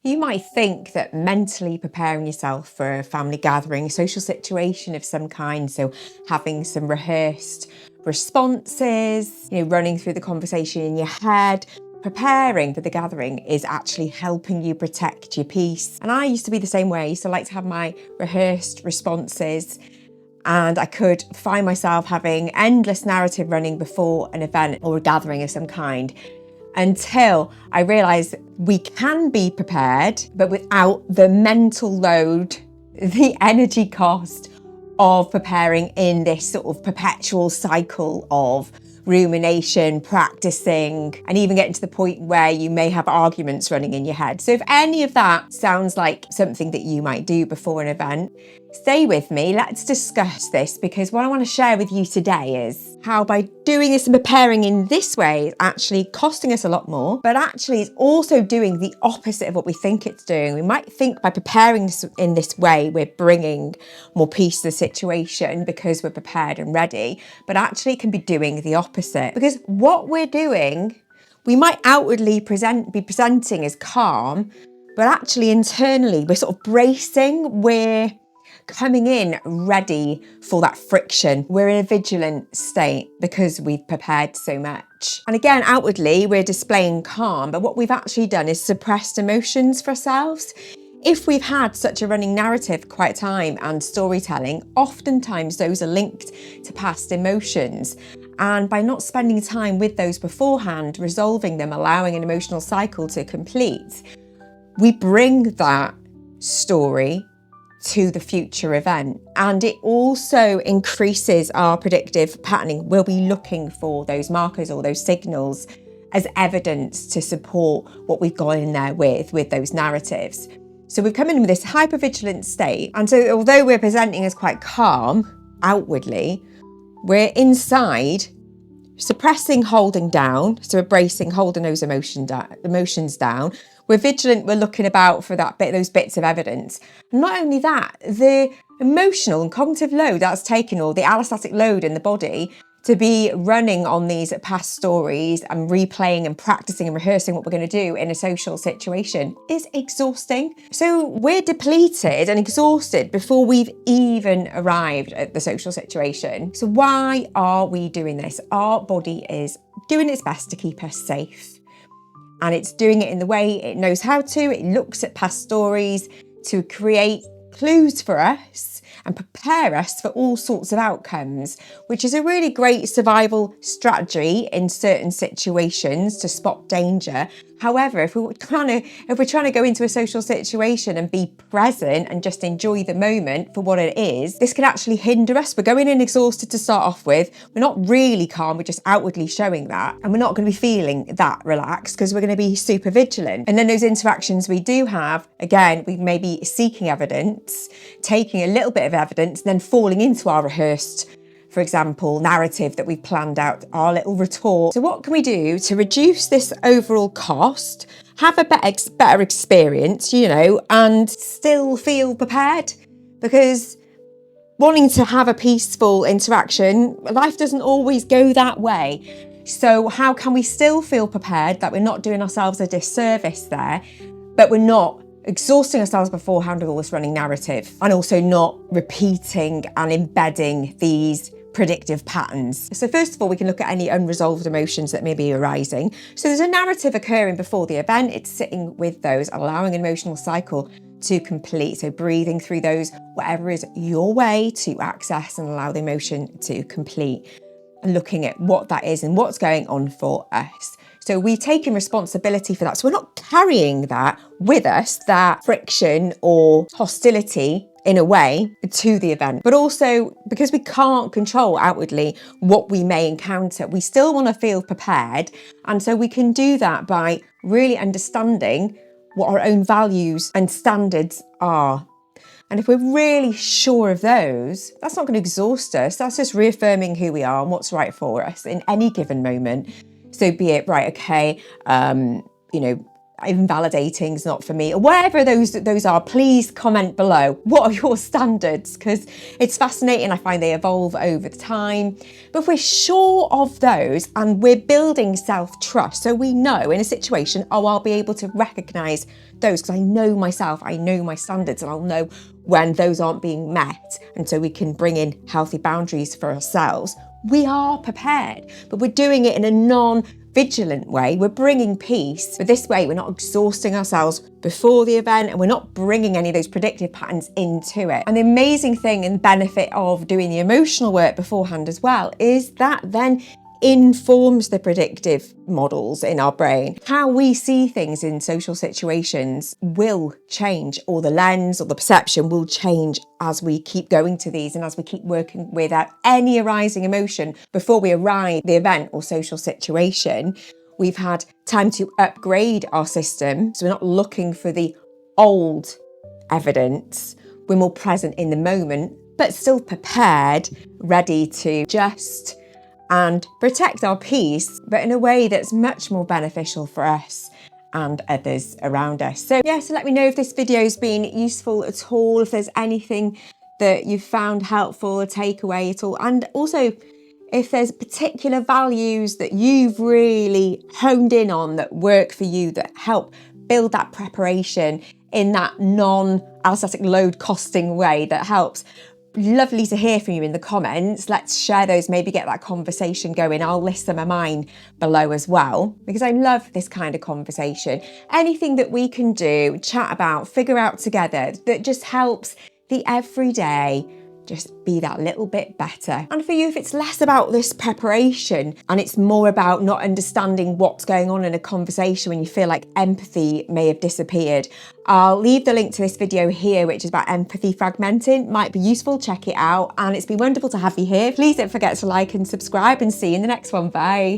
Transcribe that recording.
You might think that mentally preparing yourself for a family gathering, a social situation of some kind, so having some rehearsed responses, running through the conversation in your head, preparing for the gathering is actually helping you protect your peace. And I used to be the same way. I used to like to have my rehearsed responses, and I could find myself having endless narrative running before an event or a gathering of some kind, until I realised we can be prepared, but without the mental load, the energy cost of preparing in this sort of perpetual cycle of rumination, practicing, and even getting to the point where you may have arguments running in your head. So if any of that sounds like something that you might do before an event, stay with me. Let's discuss this, because what I want to share with you today is how by doing this and preparing in this way is actually costing us a lot more, but actually it's also doing the opposite of what we think it's doing. We might think by preparing this in this way, we're bringing more peace to the situation because we're prepared and ready, but actually it can be doing the opposite. Because what we're doing, we might outwardly be presenting as calm, but actually internally we're sort of bracing, we're coming in ready for that friction. We're in a vigilant state because we've prepared so much. And again, outwardly, we're displaying calm, but what we've actually done is suppressed emotions for ourselves. If we've had such a running narrative quite a time and storytelling, oftentimes those are linked to past emotions. And by not spending time with those beforehand, resolving them, allowing an emotional cycle to complete, we bring that story to the future event. And it also increases our predictive patterning. We'll be looking for those markers or those signals as evidence to support what we've gone in there with those narratives. So we've come in with this hypervigilant state. And so although we're presenting as quite calm outwardly, we're inside suppressing, holding down. So we're bracing, holding those emotions down. We're vigilant, we're looking about for those bits of evidence. And not only that, the emotional and cognitive load that's taken, or the allostatic load in the body, to be running on these past stories and replaying and practicing and rehearsing what we're going to do in a social situation is exhausting. So we're depleted and exhausted before we've even arrived at the social situation. So why are we doing this? Our body is doing its best to keep us safe. And it's doing it in the way it knows how to. It looks at past stories to create clues for us and prepare us for all sorts of outcomes, which is a really great survival strategy in certain situations to spot danger. However, if we're trying to go into a social situation and be present and just enjoy the moment for what it is, this can actually hinder us. We're going in exhausted to start off with. We're not really calm, we're just outwardly showing that. And we're not going to be feeling that relaxed because we're going to be super vigilant. And then those interactions we do have, again, we may be seeking evidence, taking a little bit of evidence, and then falling into our rehearsed, for example, narrative that we've planned out, our little retort. So what can we do to reduce this overall cost, have a better experience, and still feel prepared? Because wanting to have a peaceful interaction, life doesn't always go that way. So how can we still feel prepared, that we're not doing ourselves a disservice there, but we're not exhausting ourselves beforehand with all this running narrative, and also not repeating and embedding these predictive patterns? So first of all, we can look at any unresolved emotions that may be arising. So there's a narrative occurring before the event. It's sitting with those, allowing an emotional cycle to complete. So breathing through those, whatever is your way to access and allow the emotion to complete, and looking at what that is and what's going on for us. So we've taken responsibility for that. So we're not carrying that with us, that friction or hostility in a way to the event. But also, because we can't control outwardly what we may encounter, we still want to feel prepared. And so we can do that by really understanding what our own values and standards are. And if we're really sure of those, that's not going to exhaust us. That's just reaffirming who we are and what's right for us in any given moment. So be it, right, okay, invalidating is not for me, or whatever those are, please comment below. What are your standards? Because it's fascinating. I find they evolve over time. But if we're sure of those and we're building self-trust, so we know in a situation, oh, I'll be able to recognise those because I know myself, I know my standards, and I'll know when those aren't being met. And so we can bring in healthy boundaries for ourselves. We are prepared, but we're doing it in a non-vigilant way. We're bringing peace, but this way we're not exhausting ourselves before the event, and we're not bringing any of those predictive patterns into it. And the amazing thing and benefit of doing the emotional work beforehand as well is that then informs the predictive models in our brain. How we see things in social situations will change, or the lens or the perception will change as we keep going to these and as we keep working without any arising emotion before we arrive at the event or social situation. We've had time to upgrade our system, so we're not looking for the old evidence. We're more present in the moment, but still prepared, ready to adjust and protect our peace, but in a way that's much more beneficial for us and others around us. So let me know if this video's been useful at all, if there's anything that you've found helpful, a takeaway at all, and also if there's particular values that you've really honed in on that work for you, that help build that preparation in that non-allostatic load costing way that helps. Lovely to hear from you in the comments. Let's share those, maybe get that conversation going. I'll list some of mine below as well, because I love this kind of conversation. Anything that we can do, chat about, figure out together that just helps the everyday just be that little bit better. And for you, if it's less about this preparation and it's more about not understanding what's going on in a conversation when you feel like empathy may have disappeared, I'll leave the link to this video here, which is about empathy fragmenting. Might be useful, check it out. And it's been wonderful to have you here. Please don't forget to like and subscribe, and see you in the next one. Bye.